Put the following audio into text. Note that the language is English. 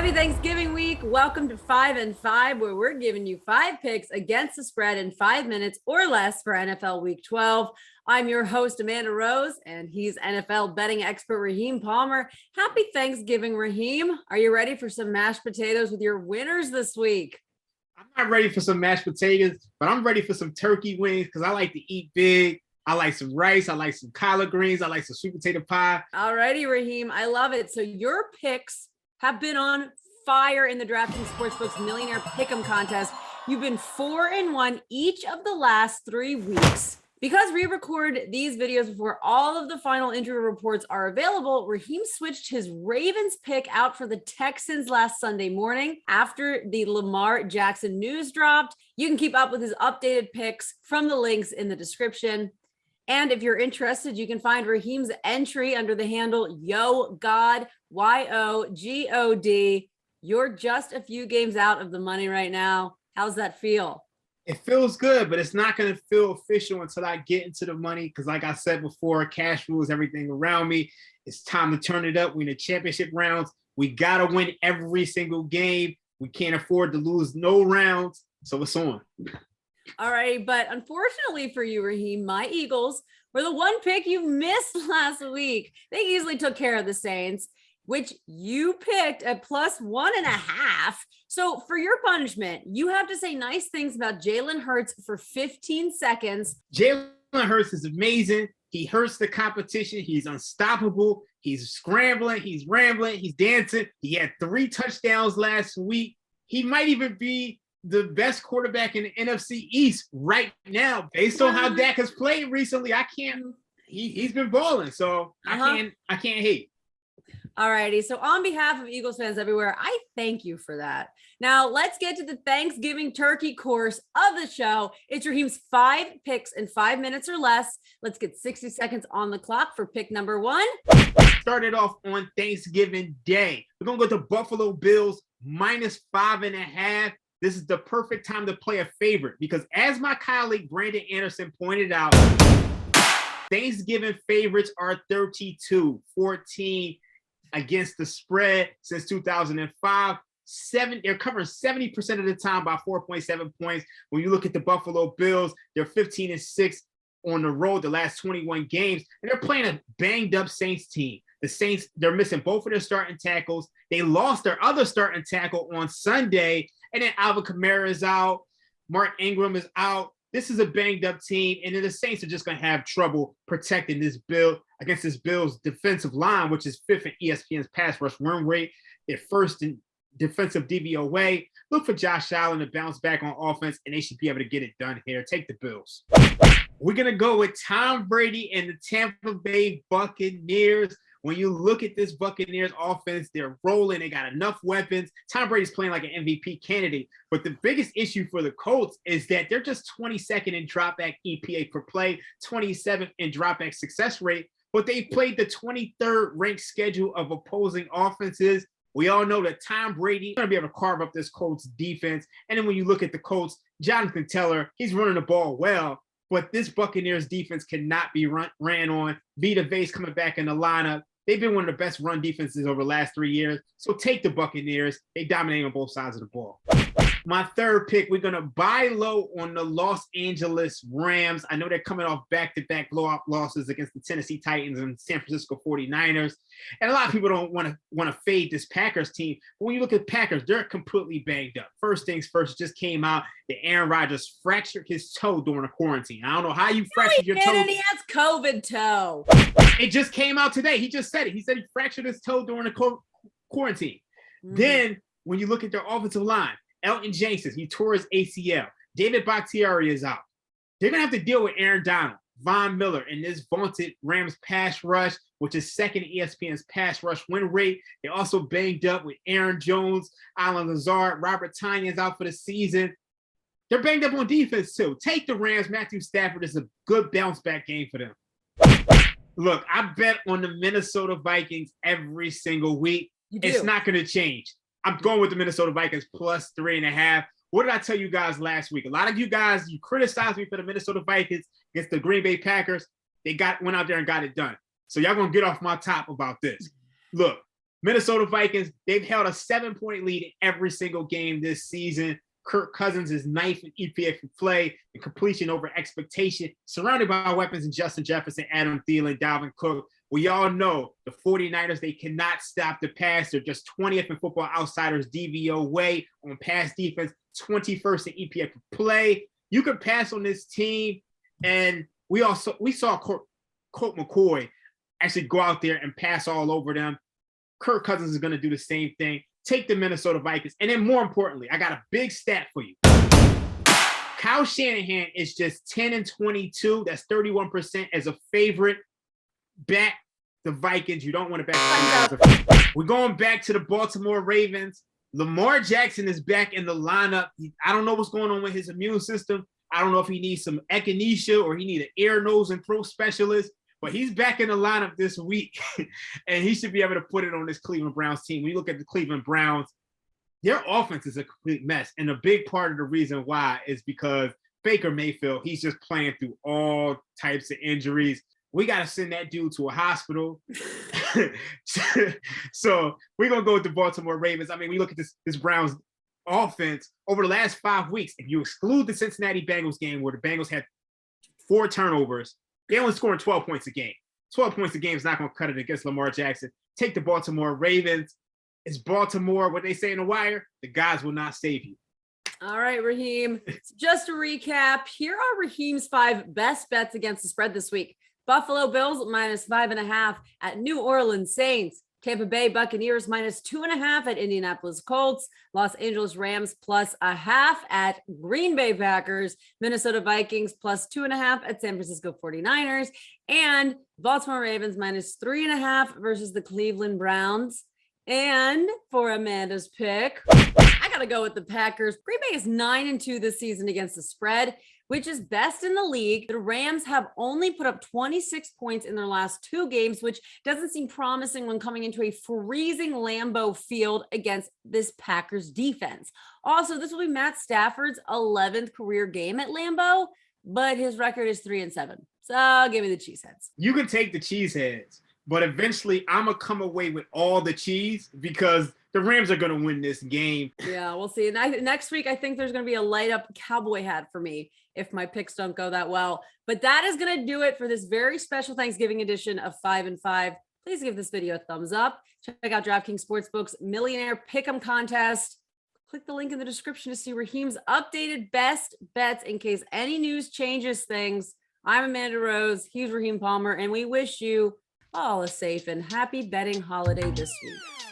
Happy Thanksgiving week. Welcome to 5 and 5, where we're giving you 5 picks against the spread in 5 minutes or less for NFL Week 12. I'm your host, Amanda Rose, and he's NFL betting expert, Raheem Palmer. Happy Thanksgiving, Raheem. Are you ready for some mashed potatoes with your winners this week? I'm not ready for some mashed potatoes, but I'm ready for some turkey wings because I like to eat big. I like some rice. I like some collard greens. I like some sweet potato pie. All righty, Raheem. I love it. So your picks have been on fire in the DraftKings Sportsbook's Millionaire Pick'em contest. You've been 4-1 each of the last 3 weeks. Because we record these videos before all of the final injury reports are available, Raheem switched his Ravens pick out for the Texans last Sunday morning after the Lamar Jackson news dropped. You can keep up with his updated picks from the links in the description. And if you're interested, you can find Raheem's entry under the handle YoGod, YoGod. You're just a few games out of the money right now. How's that feel? It feels good, but it's not going to feel official until I get into the money because, like I said before, cash rules everything around me. It's time to turn it up. We're in the championship rounds. We got to win every single game. We can't afford to lose no rounds, so it's on. All right, but unfortunately for you, Raheem, my Eagles were the one pick you missed last week. They easily took care of the Saints, which you picked at +1.5. So for your punishment, you have to say nice things about Jalen Hurts for 15 seconds. Jalen Hurts is amazing. He hurts the competition. He's unstoppable. He's scrambling. He's rambling. He's dancing. He had 3 touchdowns last week. He might even be the best quarterback in the NFC East right now, based on how Dak has played recently. He's been balling, so I can't hate. All righty. So on behalf of Eagles fans everywhere, I thank you for that. Now let's get to the Thanksgiving turkey course of the show. It's Raheem's 5 picks in 5 minutes or less. Let's get 60 seconds on the clock for pick number 1. Started off on Thanksgiving Day. We're going to go to Buffalo Bills -5.5. This is the perfect time to play a favorite because, as my colleague Brandon Anderson pointed out, Thanksgiving favorites are 32-14 against the spread since 2005. They're covering 70% of the time by 4.7 points. When you look at the Buffalo Bills, they're 15-6 on the road the last 21 games, and they're playing a banged-up Saints team. The Saints, they're missing both of their starting tackles. They lost their other starting tackle on Sunday, and then Alvin Kamara is out. Mark Ingram is out. This is a banged-up team, and then the Saints are just going to have trouble protecting this Bills defensive line, which is 5th in ESPN's pass rush win rate. They're 1st in defensive DVOA. Look for Josh Allen to bounce back on offense, and they should be able to get it done here. Take the Bills. We're going to go with Tom Brady and the Tampa Bay Buccaneers. When you look at this Buccaneers offense, they're rolling. They got enough weapons. Tom Brady's playing like an MVP candidate. But the biggest issue for the Colts is that they're just 22nd in dropback EPA per play, 27th in dropback success rate. But they played the 23rd ranked schedule of opposing offenses. We all know that Tom Brady is going to be able to carve up this Colts defense. And then when you look at the Colts, Jonathan Taylor, he's running the ball well. But this Buccaneers defense cannot be ran on. Vita Vea's coming back in the lineup. They've been one of the best run defenses over the last 3 years. So take the Buccaneers. They dominate on both sides of the ball. My third pick, we're going to buy low on the Los Angeles Rams. I know they're coming off back-to-back blowout losses against the Tennessee Titans and San Francisco 49ers. And a lot of people don't want to fade this Packers team. But when you look at Packers, they're completely banged up. First things first, just came out that Aaron Rodgers fractured his toe during a quarantine. I don't know how you fractured your toe. And he has COVID toe. It just came out today. He just said it. He said he fractured his toe during the quarantine. Mm-hmm. Then when you look at their offensive line, Elton Jenkins, he tore his ACL. David Bakhtiari is out. They're going to have to deal with Aaron Donald, Von Miller, and this vaunted Rams pass rush, which is 2nd in ESPN's pass rush win rate. They also banged up with Aaron Jones, Alan Lazard, Robert Tonyan's out for the season. They're banged up on defense, too. Take the Rams. Matthew Stafford is a good bounce-back game for them. Look, I bet on the Minnesota Vikings every single week. It's not going to change. I'm going with the Minnesota Vikings +3.5. What did I tell you guys last week? A lot of you guys, you criticized me for the Minnesota Vikings against the Green Bay Packers. They went out there and got it done. So y'all going to get off my top about this. Look, Minnesota Vikings, they've held a 7-point lead in every single game this season. Kirk Cousins is ninth in EPA for play and completion over expectation, surrounded by weapons in Justin Jefferson, Adam Thielen, Dalvin Cook. We all know the 49ers, they cannot stop the pass. They're just 20th in Football Outsiders DVO way on pass defense, 21st in EPA for play. You can pass on this team, and we saw Colt McCoy actually go out there and pass all over them. Kirk Cousins is going to do the same thing. Take the Minnesota Vikings. And then more importantly, I got a big stat for you. Kyle Shanahan is just 10-22. That's 31% as a favorite. Back the Vikings. You don't want to back the Vikings. We're going back to the Baltimore Ravens. Lamar Jackson is back in the lineup. I don't know what's going on with his immune system. I don't know if he needs some echinacea or he needs an ear, nose, and throat specialist. But he's back in the lineup this week, and he should be able to put it on this Cleveland Browns team. When you look at the Cleveland Browns, their offense is a complete mess. And a big part of the reason why is because Baker Mayfield, he's just playing through all types of injuries. We got to send that dude to a hospital. So we're going to go with the Baltimore Ravens. I mean, we look at this Browns offense over the last 5 weeks. If you exclude the Cincinnati Bengals game where the Bengals had 4 turnovers, they only scoring 12 points a game. 12 points a game is not going to cut it against Lamar Jackson. Take the Baltimore Ravens. It's Baltimore. What they say in the wire, the guys will not save you. All right, Raheem. So just to recap, here are Raheem's 5 best bets against the spread this week. Buffalo Bills -5.5 at New Orleans Saints. Tampa Bay Buccaneers -2.5 at Indianapolis Colts. Los Angeles Rams +0.5 at Green Bay Packers. Minnesota Vikings +2.5 at San Francisco 49ers. And Baltimore Ravens -3.5 versus the Cleveland Browns. And for Amanda's pick, I got to go with the Packers. Green Bay is 9-2 this season against the spread, which is best in the league. The Rams have only put up 26 points in their last 2 games, which doesn't seem promising when coming into a freezing Lambeau Field against this Packers defense. Also, this will be Matt Stafford's 11th career game at Lambeau, but his record is 3-7. So give me the Cheeseheads. You can take the Cheeseheads, but eventually I'm going to come away with all the cheese because the Rams are going to win this game. Yeah, we'll see. Next week, I think there's going to be a light up cowboy hat for me if my picks don't go that well. But that is going to do it for this very special Thanksgiving edition of 5 and 5. Please give this video a thumbs up. Check out DraftKings Sportsbook's Millionaire Pick'em contest. Click the link in the description to see Raheem's updated best bets in case any news changes things. I'm Amanda Rose. He's Raheem Palmer, and we wish you all a safe and happy betting holiday this week.